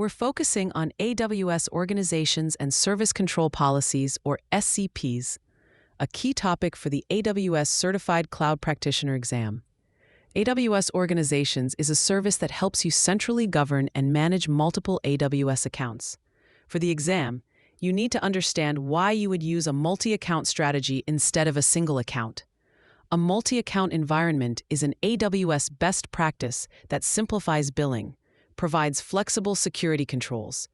we're focusing on AWS Organizations and Service Control Policies, or SCPs, a key topic for the AWS Certified Cloud Practitioner exam. AWS Organizations is a service that helps you centrally govern and manage multiple AWS accounts. For the exam, you need to understand why you would use a multi-account strategy instead of a single account. A multi-account environment is an AWS best practice that simplifies billing, provides flexible security controls,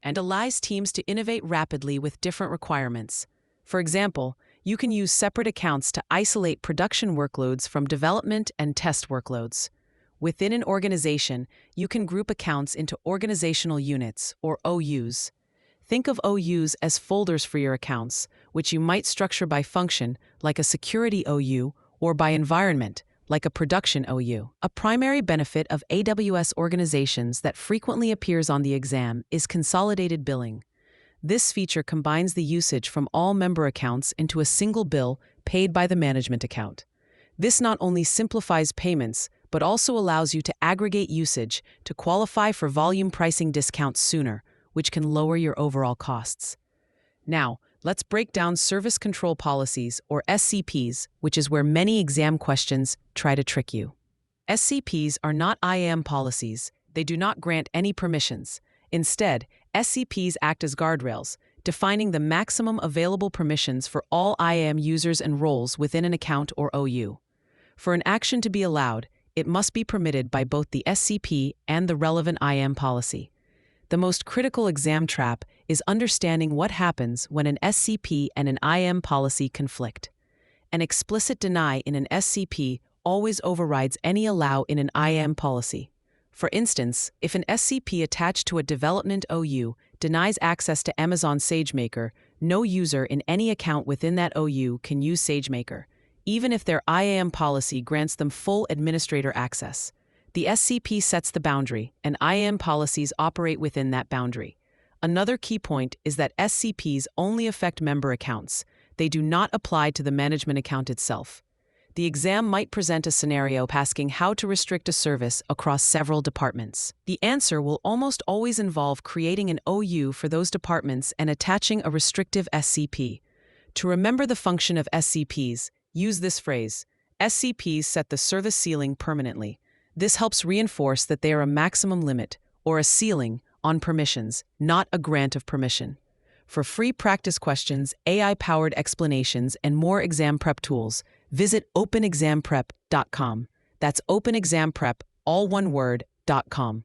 and allows teams to innovate rapidly with different requirements. For example, you can use separate accounts to isolate production workloads from development and test workloads. Within an organization, you can group accounts into organizational units, or OUs. Think of OUs as folders for your accounts, which you might structure by function, like a security OU, or by environment, like a production OU. A primary benefit of AWS Organizations that frequently appears on the exam is consolidated billing. This feature combines the usage from all member accounts into a single bill paid by the management account. This not only simplifies payments, but also allows you to aggregate usage to qualify for volume pricing discounts sooner, which can lower your overall costs. Now, let's break down service control policies, or SCPs, which is where many exam questions try to trick you. SCPs are not IAM policies. They do not grant any permissions. Instead, SCPs act as guardrails, defining the maximum available permissions for all IAM users and roles within an account or OU. For an action to be allowed, it must be permitted by both the SCP and the relevant IAM policy. The most critical exam trap is understanding what happens when an SCP and an IAM policy conflict. An explicit deny in an SCP always overrides any allow in an IAM policy. For instance, if an SCP attached to a development OU denies access to Amazon SageMaker, no user in any account within that OU can use SageMaker, even if their IAM policy grants them full administrator access. The SCP sets the boundary, and IAM policies operate within that boundary. Another key point is that SCPs only affect member accounts. They do not apply to the management account itself. The exam might present a scenario asking how to restrict a service across several departments. The answer will almost always involve creating an OU for those departments and attaching a restrictive SCP. To remember the function of SCPs, use this phrase: SCPs set the service ceiling permanently. This helps reinforce that they are a maximum limit, or a ceiling, on permissions, not a grant of permission. For free practice questions, AI-powered explanations, and more exam prep tools, visit openexamprep.com. That's openexamprep, all one word, .com.